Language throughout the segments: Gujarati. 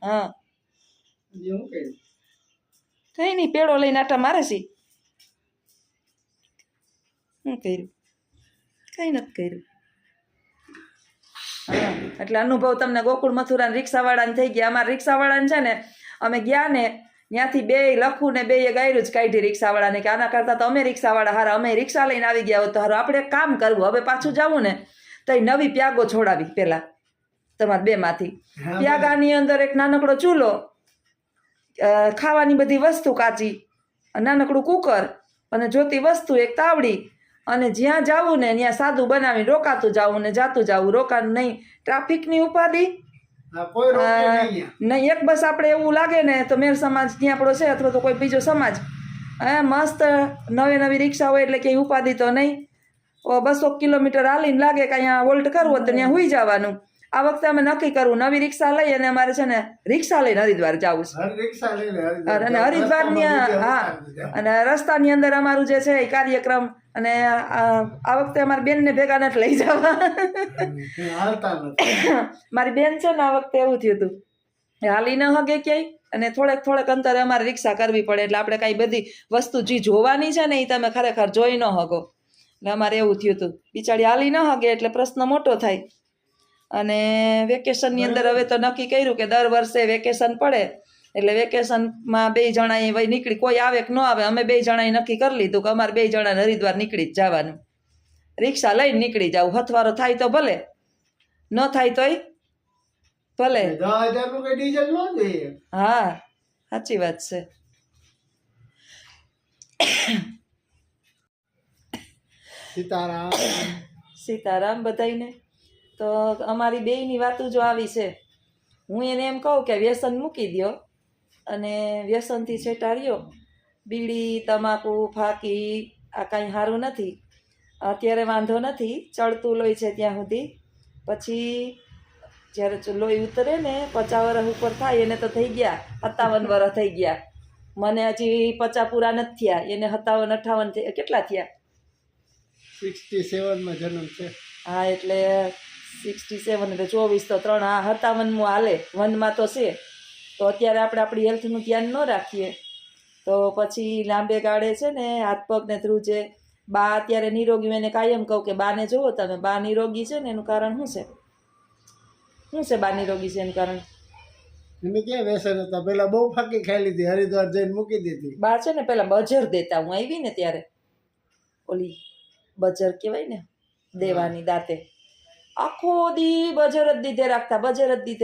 હા કઈ નહીં, પેડો લઈને આટા મારે છે. શું કર્યું? કઈ નથી કર્યું. હા એટલે અનુભવ તમને ગોકુળ મથુરા રિક્ષાવાળાને થઈ ગયા. અમારા રિક્ષાવાળાને છે ને અમે ગયા ને ત્યાંથી બે લખું ને બે ગાયરું જ કાઢી રિક્ષાવાળાને કે આના કરતાં તો અમે રિક્ષાવાળા હારા, અમે રિક્ષા લઈને આવી ગયા હોત તો હારું. આપણે એક કામ કરવું, હવે પાછું જવું ને તો નવી પ્યાગો છોડાવી પેલા તમારે બેમાંથી. પ્યાગાની અંદર એક નાનકડો ચૂલો, ખાવાની બધી વસ્તુ કાચી, નાનકડું કુકર અને જોતી વસ્તુ એક તાવડી, અને જ્યાં જવું ને ત્યાં સાદું બનાવીને રોકાતું જવું ને જાતું જવું, રોકાનું નહીં. ટ્રાફિકની ઉપાધિ નહીં. એક બસ આપણે એવું લાગે ને તો મેર સમાજ ત્યાં આપણો છે અથવા તો કોઈ બીજો સમાજ, મસ્ત નવી રિક્ષા હોય એટલે ક્યાંય ઉપાધિ તો નહીં. 200 કિલોમીટર હાલીને લાગે કે અહીંયા વોલ્ટ કરવું તો ત્યાં હુઈ જવાનું. આ વખતે અમે નક્કી કરવું નવી રિક્ષા લઈ અને અમારે છે ને રિક્ષા લઈને હરિદ્વાર જવું છે. અને હરિદ્વારની હા અને રસ્તાની અંદર અમારું જે છે એ કાર્યક્રમ, અને આ વખતે અમારી બેનને ભેગા નથી લઈ જવા. મારી બેન છે ને આ વખતે એવું થયું હતું, હાલી ન હગે ક્યાંય, અને થોડેક અંતરે અમારે રિક્ષા કરવી પડે એટલે આપણે કાંઈ બધી વસ્તુ જે જોવાની છે ને એ તમે ખરેખર જોઈ ન હગો. એટલે અમારે એવું થયું હતું, બિચારી હાલી ન હગે એટલે પ્રશ્ન મોટો થાય. અને વેકેશનની અંદર હવે તો નક્કી કર્યું કે દર વર્ષે વેકેશન પડે એટલે વેકેશનમાં 2 જણાએ વહી નીકળી, કોઈ આવે કે ન આવે, અમે 2 જણાએ નક્કી કરી લીધું કે અમારે 2 જણાને હરિદ્વાર નીકળી જ જવાનું. રિક્ષા લઈને નીકળી જાવ, હથવારો થાય તો ભલે, ન થાય તોય ભલે. 10,000 ડીઝલ ન જોઈએ. હા સાચી વાત છે. સીતારામ સીતારામ બધાઈને. તો અમારી બેયની વાતો જો આવી છે. હું એને એમ કહું કે વ્યસન મૂકી દો, અને વ્યસનથી છેટાડ્યો, બીડી તમાકુ ફાકી આ કાંઈ સારું નથી. અત્યારે વાંધો નથી, ચડતું લોહી છે ત્યાં સુધી. પછી જ્યારે લોહી ઉતરે ને 50 વર્ષ ઉપર થાય એને તો થઈ ગયા 57 વર્ષ થઈ ગયા. મને હજી 50 પૂરા નથી થયા, એને 57 58 કેટલા થયા? 67 માં જન્મ છે. હા એટલે 67 એટલે 24 તો 3 આ 57મું હાલે, 1માં તો છે. તો અત્યારે આપણે આપણી હેલ્થનું ધ્યાન ન રાખીએ તો પછી લાંબે ગાળે છે ને હાથ પગને ધ્રુજે. બા અત્યારે નિરોગી, એને કાયમ કહું કે બાને જુઓ તમે, બા નિરોગી છે ને એનું કારણ શું છે? શું છે બા નિરોગી છે એનું કારણ? એને ક્યાં વ્યસન હતા, પેલા બહુ ફાકી ખાઈ લીધી, હરિદ્વાર જઈને મૂકી દીધી. બા છે ને પેલા બજર દેતા, હું આવી ને ત્યારે ઓલી બજર કહેવાય ને દેવાની દાંતે, આખો દી બજર જ દીધે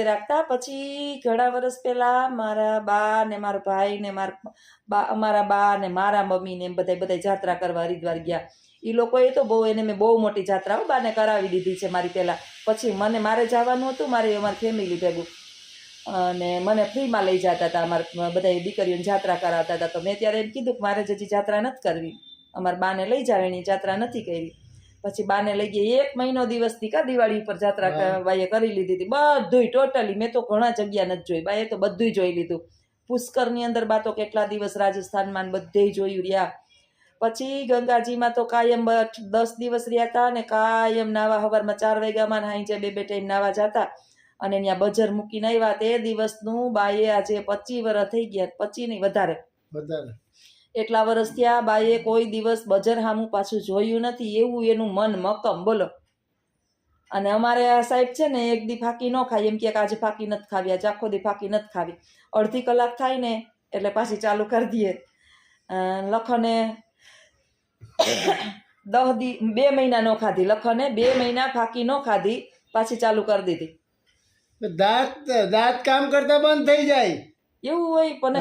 રાખતા. પછી ઘણા વર્ષ પહેલા મારા બા ને મારા ભાઈ ને અમારા બા ને મારા મમ્મી ને એમ બધા જાત્રા કરવા હરિદ્વાર ગયા. એ લોકોએ તો બહુ, એને મેં બહુ મોટી જાત્રા બાને કરાવી દીધી છે મારી પહેલાં. પછી મારે જવાનું હતું, અમારી ફેમિલી ભેગું, અને મને ફ્રીમાં લઈ જતા હતા. અમારા બધા દીકરીઓને જાત્રા કરાવતા હતા. તો મેં ત્યારે એમ કીધું કે મારે હજી જાત્રા નથી કરવી, અમારા બાને લઈ જાવ, એની જાત્રા નથી કરી. પછી બાને લઈ ગઈ 1 મહિનો દિવસથી દિવાળી ઉપર જાત્રા બાએ કરી લીધી હતી બધુંય ટોટલી. મેં તો ઘણા જગ્યા નથી જોઈ, બાએ તો બધુંય જોઈ લીધું. પુષ્કરની અંદર બા તો કેટલા દિવસ રાજસ્થાનમાં બધેય જોયું રહ્યા. પછી ગંગાજીમાં તો કાયમ 10 દિવસ રહ્યા હતા, ને કાયમ નાવા સવારમાં 4 વાગ્યામાં હાંજે 2 ટાઈમ નાવા જતા, અને ત્યાં બજર મૂકીને આવ્યા. તે દિવસનું બાએ આજે 25 વર્ષ થઈ ગયા, 25 નહીં વધારે એટલા વર્ષ થયા. બાએ કોઈ દિવસ બજર સામું પાછું જોયું નથી, એવું એનું મન મક્કમ, બોલો. અને અમારે આ સાઈડ છે ને એક દી ફાકી ન ખાય, એમ કે આજે ફાકી નથી ખાવી, આજે આખો દી ફાકી નથી ખાવી. અડધી કલાક થાય ને એટલે પાછી ચાલુ કરી દઈએ. લખને 2 મહિના ન ખાધી, લખને 2 મહિના ફાકી ન ખાધી, પાછી ચાલુ કરી દીધી. દાંત કામ કરતા બંધ થઈ જાય એવું હોય. પણ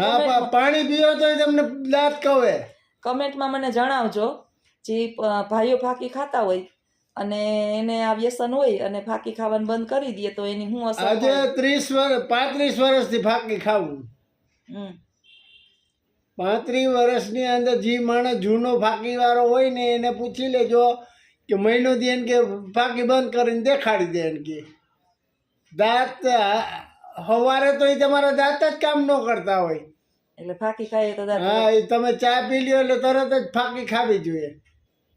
પાણી પીવો તો તમને દાંત કહે. કમેન્ટમાં મને જણાવજો, જે ભાઈઓ ફાકી ખાતા હોય અને એને આ વ્યસન હોય અને ફાકી ખાવાનું બંધ કરી દે તો એની શું અસર? આજે 35 વર્ષથી ફાકી ખાવું. 35 વર્ષની અંદર જે માણસ જૂનો ફાકી વાળો હોય ને એને પૂછી લેજો કે મહિનો દે કે ફાકી બંધ કરીને દેખાડી દે એને કે દાંત સવારે તો એ તમારા દાંત જ કામ ન કરતા હોય એટલે ફાકી ખાઈએ તો હા, એ તમે ચા પી લ્યો એટલે તરત જ ફાકી ખાવી જોઈએ.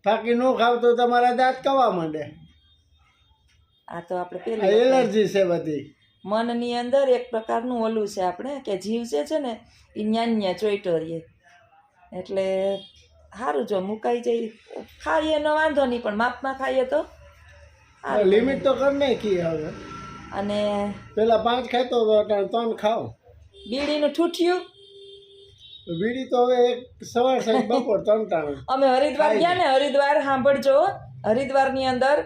ફાકી ન ખાવ તો તમારા દાંત કવા માંડે. આ તો આપણે પેલી એલર્જી છે બધી. મનની અંદર એક પ્રકારનું ઓલું છે આપણે કે જીવ છે ને એ ન્યા ચોઈટો રહીએ એટલે સારું જો મુકાઈ જાય ખાઈએ ન વાંધો નહીં પણ માપમાં ખાઈએ તો સારું. લિમિટ તો કરી નાખી હવે. અને પેલા 5 ખાતો હતો અત્યારે 3 ખાવ. બીડીનું ઠૂઠિયું બીડી તો હવે એક સવાર સાંજ બપોર 3 ટાણે. અમે હરિદ્વાર ગયા ને હરિદ્વાર સાંભળજો હરિદ્વારની અંદર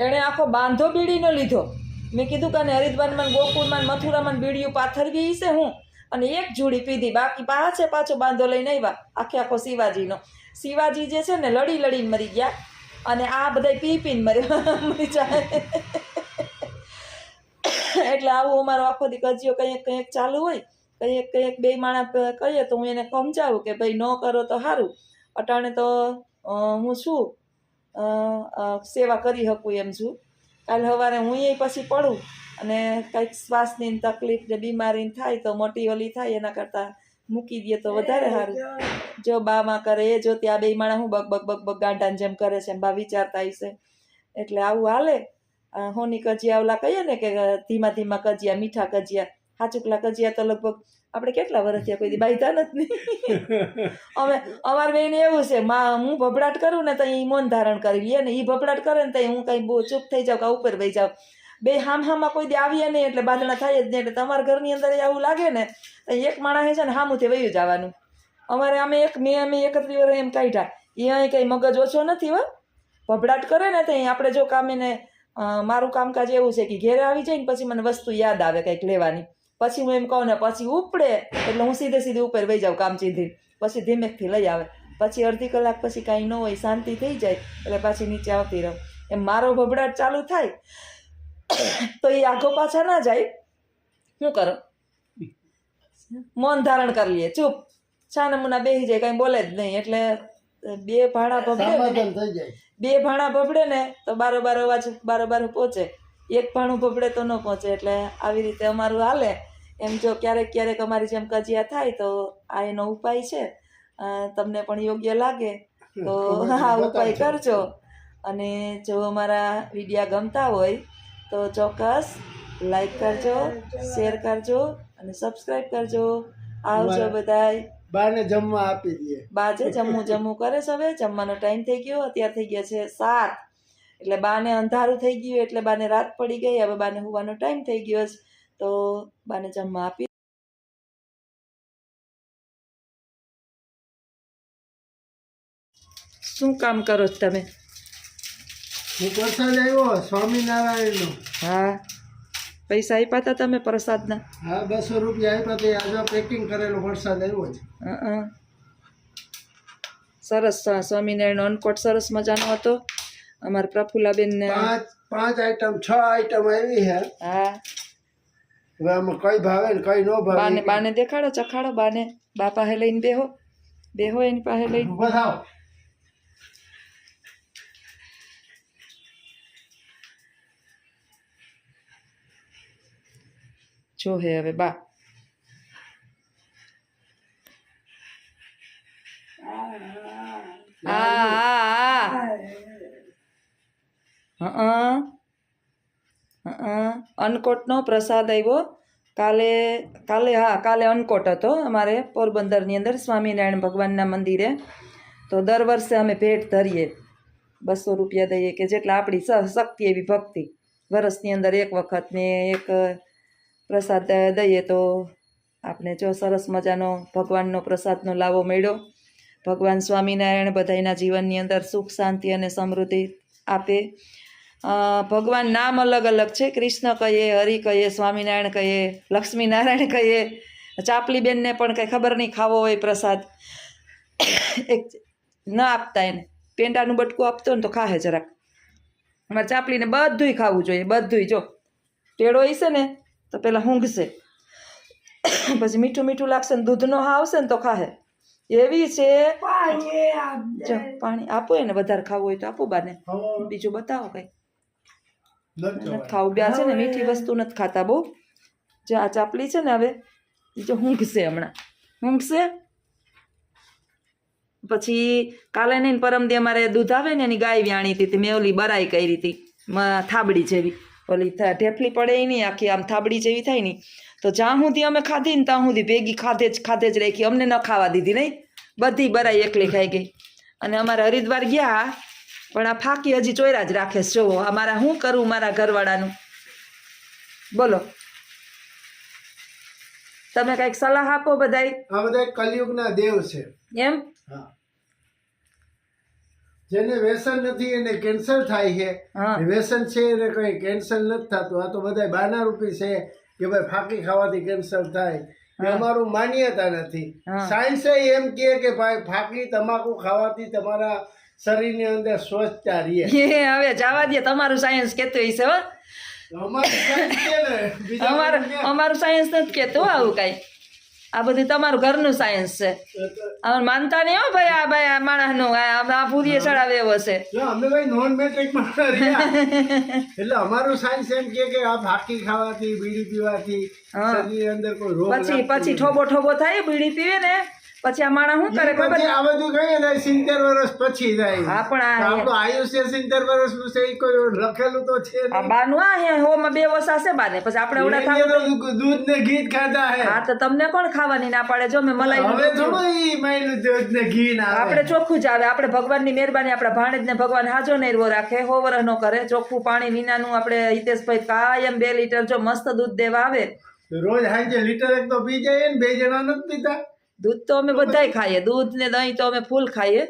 એણે આખો બાંધો બીડીનો લીધો. મેં કીધું કે હરિદ્વારમાં ગોકુળમાં મથુરામાં બીડીયું પાથરવી છે હું અને એક જુડી પીધી બાકી પાછો બાંધો લઈને આવ્યા આખો શિવાજી જે છે ને લડી લડીને મરી ગયા અને આ બધા પી પીને મરી જાય એટલે આવું અમારો આખો દી કજિયો કંઈક ચાલુ હોય કંઈક બે માણસ કહીએ તો હું એને સમજાવું કે ભાઈ ન કરો તો સારું અટાણે તો હું શું સેવા કરી શકું એમ છું. કાલે સવારે હું પછી પડું અને કંઈક શ્વાસની તકલીફ ને બીમારી થાય તો મોટી ઓલી થાય એના કરતાં મૂકી દઈએ તો વધારે સારું. જો બામાં કરે એ જો ત્યાં બે માણસ હું બગ ગાંડાને જેમ કરે છે એમ બા વિચારતા હશે એટલે આવું હાલે. હોની કજિયા ઓલા કહીએ ને કે ધીમા ધીમા કજિયા મીઠા કજિયા હાચુકલા કજિયા તો લગભગ આપણે કેટલા વર્ષ થયા કોઈ દી બાંધ્યા નથી. અમારે બેન એવું છે હું ભભડાટ કરું ને તો એ મૌન ધારણ કરી લે ને એ ભભડાટ કરે ને તો હું કંઈ બહુ ચૂપ થઈ જાઉં કે ઉપર વહી જાઉં. બે હામાં કોઈ દી આવીએ નહીં એટલે બાંધણા થાય જ નહીં એટલે તમારા ઘરની અંદર આવું લાગે ને તો એક માણસ છે ને હામુંથી વયું જવાનું. અમે 31 વર્ષ એમ કાઢ્યા એ અહીં કંઈ મગજ ઓછો નથી હો. ભભડાટ કરે ને તો આપણે જો કામ એને મારું કામકાજ એવું છે કે ઘેરે આવી જાય ને પછી મને વસ્તુ યાદ આવે કંઈક લેવાની પછી હું એમ કહું ને પછી ઉપડે એટલે હું સીધે ઉપર વહી જાઉં કામ ચીંધી પછી ધીમેકથી લઈ આવે પછી અડધી કલાક પછી કાંઈ ન હોય શાંતિ થઈ જાય એટલે પાછી નીચે આવતી રહું. એમ મારો ભભડાટ ચાલુ થાય તો એ આઘો પાછા ના જાય શું કરો મૌન ધારણ કરી લઈએ ચૂપ છાનમુના બેસી જાય કાંઈ બોલે જ નહીં એટલે બે ભાણા ભભડે ને તો બારોબાર અવાજ બારોબાર પહોંચે. એક ભાણું ભભડે તો ન પહોંચે એટલે આવી રીતે અમારું હાલે. એમ જો ક્યારેક અમારી જેમ કજિયા થાય તો આ એનો ઉપાય છે. તમને પણ યોગ્ય લાગે તો આ ઉપાય કરજો અને જો અમારા વિડીયા ગમતા હોય તો ચોક્કસ લાઈક કરજો, શેર કરજો અને સબસ્ક્રાઈબ કરજો. આવજો બધાય. બાને જમવા આપી દઈએ. બાજે જમવું કરે છે. હવે જમવાનો ટાઈમ થઈ ગયો અત્યારે થઈ ગયા છે 7 એટલે બાને અંધારું થઈ ગયું એટલે બાને રાત પડી ગઈ. હવે બાને હોવાનો ટાઈમ થઈ ગયો છે તો બાને જમવા આપી. શું કામ કરો છો તમે? હું પ્રસાદ આવ્યો સ્વામિનારાયણનો. હા પૈસા આપ્યા હતા તમે પ્રસાદના? હા 200 રૂપિયા આપ્યા હતા. આજે પેકિંગ કરેલો પ્રસાદ આવ્યો છે. સરસ સ્વામિનારાયણનો અન્નકોટ સરસ મજાનો હતો. અમારા પ્રફુલ્લાબેનને 5 આઈટમ 6 આઈટમ આવી છે. હા હવે આમાં કઈ ભાવે ને કઈ ન ભાવે બાને દેખાડો ચખાડો બાને. બા પાસે લઈને બેહો એની પાસે લઈને બતાવો. જો હે હવે બા અન્નકોટનો પ્રસાદ આવ્યો કાલે અન્નકોટ હતો અમારે પોરબંદરની અંદર સ્વામિનારાયણ ભગવાનના મંદિરે. તો દર વર્ષે અમે ભેટ ધરીએ 200 રૂપિયા દઈએ કે જેટલા આપણી શક્તિ એવી ભક્તિ. વર્ષની અંદર એક વખત ને એક પ્રસાદ દઈએ તો આપણે જો સરસ મજાનો ભગવાનનો પ્રસાદનો લાવો મળ્યો. ભગવાન સ્વામિનારાયણ બધાના જીવનની અંદર સુખ શાંતિ અને સમૃદ્ધિ આપે. ભગવાન નામ અલગ અલગ છે. કૃષ્ણ કહીએ, હરિ કહીએ, સ્વામિનારાયણ કહીએ, લક્ષ્મીનારાયણ કહીએ. ચાપલીબેનને પણ કંઈ ખબર નહીં ખાવો હોય પ્રસાદ એક ન આપતા એને પેંડાનું બટકું આપતો ને તો ખાહે જરાક. અમારે ચાપલીને બધુંય ખાવું જોઈએ બધુંય. જો ટેળો હશે ને તો પેલા ઊંઘશે પછી મીઠું લાગશે ને દૂધનો હા આવશે ને તો ખાહે એવી છે. જો પાણી આપો એને વધારે ખાવું હોય તો આપો બાને. બીજું બતાવો કઈ નથી ખાવું. બે છે ને મીઠી વસ્તુ નથી ખાતા બહુ. જો આ ચાપલી છે ને હવે જો ઊંઘશે હમણાં ઊંઘશે. પછી કાલે નહીં પરમદી અમારે દૂધ આવે ને એની ગાય વ્યાણી હતી મેં ઓલી બરાઈ કરી હતી થાબડી જેવી ઓલી ઢેફલી પડે ય નહીં, આખી આમ થાબડી જેવી થાય નહીં. તો જ્યાં સુધી અમે ખાધી ને ત્યાં સુધી ભેગી ખાધે જ રાખી, અમને ન ખાવા દીધી નહીં, બધી બરાઈ એકલી ખાઈ ગઈ. અને અમારે હરિદ્વાર ગયા પણ આ ફાકી હજી ચોયરા જ રાખે છે. જોવો અમારા શું કરું મારા ઘરવાળાનું, બોલો તમે કઈક સલાહ આપો બધાય. આ બધા કલયુગના દેવ છે. એમ હા, જેને વ્યસન નથી એને કેન્સર થાય છે. હા. વ્યસન છે એને કઈ કેન્સર નથી થતું. આ તો બધા બાના રૂપી છે કે ભાઈ ફાકી ખાવાથી કેન્સર થાય. એ અમારું માન્યતા નથી. હા. સાયન્સે એમ કહે કે ભાઈ ફાકી તમાકુ ખાવાથી તમારા શરીરની અંદર સ્વચ્છતા રહે. હવે જવા દે, તમારું સાયન્સ કેતું હશે હો. અમારું science છે ને, બીજા અમારું સાયન્સ નથી કેતું આવું કઈ. આ બધું તમારું ઘરનું સાયન્સ છે. અમે માનતા નહીં હો ભાઈ, આ ભાઈ આ માણસનું આ ભૂરીએ ચડાવે એવો છે. જો અમે ભાઈ નોન મેટ્રિક માં રહ્યા એટલે અમારું સાયન્સ એમ કહે કે આ ફાકી ખાવાથી બીડી પીવાથી હા. શરીરની અંદર કોઈ રોગ પછી ઠોબો થાય, બીડી પીવે ને પછી આ માણસ શું કરે ખબર છે? આ બધું કહીએ ને 70 વર્ષ પછી જાય. હા, પણ આ- આપણું આયુષ્ય 70 વર્ષનું છે એ કોઈ લખેલું તો છે આ નહીં. બાનું આ હોમાં 2 વર્ષ હશે બાને, પછી આપણે ઓલા એને થાવું. તો દૂધ ને ઘી જ ખાધા હે. હા તો તમને કોણ ખાવાની ના પાડે? જો મેં મલાઈ હવે થોડું ઈ માયલું દૂધ ને ઘી ના આવે. આપણે ચોખ્ખું જ આવે. આપણે ભગવાનની મહેરબાની, આપણા ભાણેજને ભગવાન હાજો નેરવો રાખે, હોવર નો કરે. ચોખ્ખું પાણી વિનાનું આપણે હિતેશભાઈ કાયમ 2 લીટર જો મસ્ત દૂધ દેવા આવે. રોજ સાંજે લીટર એક તો પી જાય ને 2 જણા નથી પીતા. દૂધ તો અમે બધાય ખાઈએ, દૂધ ને દહીં તો અમે ફૂલ ખાઈએ,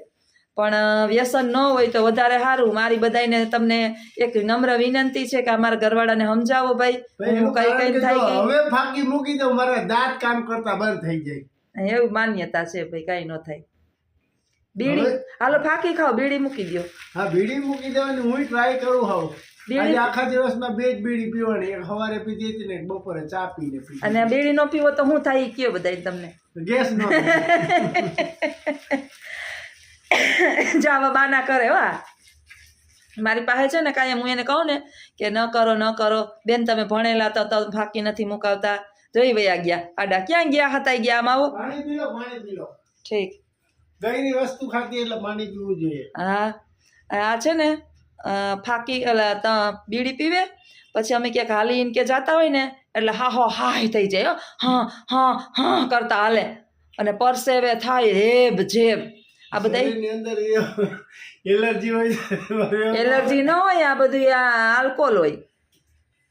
પણ વ્યસન ન હોય તો વધારે સારું. મારી બધાને તમને એક નમ્ર વિનંતી છે કે અમારા ઘરવાળાને સમજાવો ભાઈ, ભાઈ હું એનું કઈ કારણ કઈ કે થાય જો ગઈ. હવે ફાકી મૂકી દઉં મારા દાંત કામ કરતા બંધ થઈ જાય. એવું માન્યતા છે ભાઈ, કઈ ન થાય. બીડી હવે- હાલો ફાકી ખાઓ, બીડી મૂકી દો. હા, બીડી મૂકી દેવાની હું ટ્રાય કરું હાવ. બીડી- આજે આખા દિવસમાં 2 જ બીડી પીવાની, એક સવારે પીધી હતી ને એક બપોરે ચા પીને પીધી. અને બીડી નો પીવો તો શું થાય ઈ કયો બધાય તમને. ગેસ નો જાવા બાના કરે હો આ. મારી પાસે છે ને કાંઈ હું એને કહું ને કે ન કરો બેન, તમે ભણેલા તો ફાકી નથી મુકાવતા. જોઈ વયા ગયા આડા. ક્યાં ગયા હતા? ગયા આમ આવો. પાણી પી લો, પાણી પી લો. ઠીક. દહીંની વસ્તુ ખાતી એટલે પાણી પીવું જોઈએ. હા, આ છે ને ફાકી બીડી પીવે પછી અમે ક્યાંક હાલીને કે જાતા હોય ને એટલે હાય થઈ જાય હો. હા કરતા હાલે અને પરસેવે થાય હેબ જેબ. આ બધા શરીરની અંદર એલર્જી હોય છે. એલર્જી ન હોય, આ બધું આ આલ્કોહોલ હોય.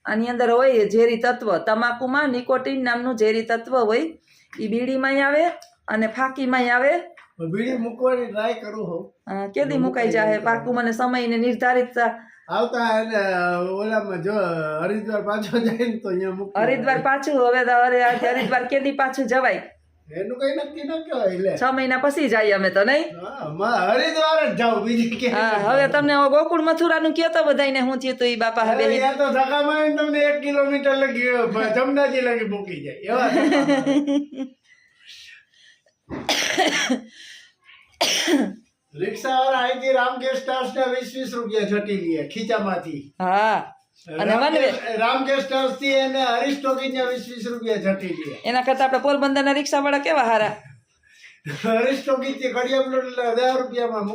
આની અંદર હોય ઝેરી તત્વ. તમાકુમાં નિકોટીન નામનું ઝેરી તત્વ હોય. એ બીડીમાંય આવે અને ફાકીમાંય આવે. બીડી મૂકવાની ટ્રાય કરું હું. કેદી મુકાઈ જાય પાકું મને સમય ને નિર્ધારિત. આવતા એને ઓલામાં જો હરિદ્વાર પાછો જાય ને તો અહીંયા મૂક. હરિદ્વાર પાછું હવે તો હરિદ્વાર કેદી પાછું જવાય? એનું કઈ નક્કી ન કહેવાય. લે 6 મહિના પછી જાય અમે તો નહીં. હરિદ્વાર જ જાવ, બીજી કે હા, હવે તમને ગોકુળ મથુરાનું કયો તો બધાને હું થયું તું ઈ બાપા હવે ત્યાં તો ધક્કા મારીને તમને 1 કિલોમીટર લગી જમનાજી લગી મૂકી જાય એવા ધક્કા મારે. રિક્ષા વાળા અહીંથી રામગેસ્ટ હાઉસ ના 20-20 રૂપિયા છટી લે ખીચામાંથી. હા, અને વનવે રામગેસ્ટ હાઉસ થી એને હરીસ્ટોકી ના 20-20 રૂપિયા છટી લે. એના કરતા આપણે પોરબંદરના રિક્ષા વાળા કેવા હારા. હરીસ્ટોકી થી ઘડિયાળ 10 રૂપિયામાં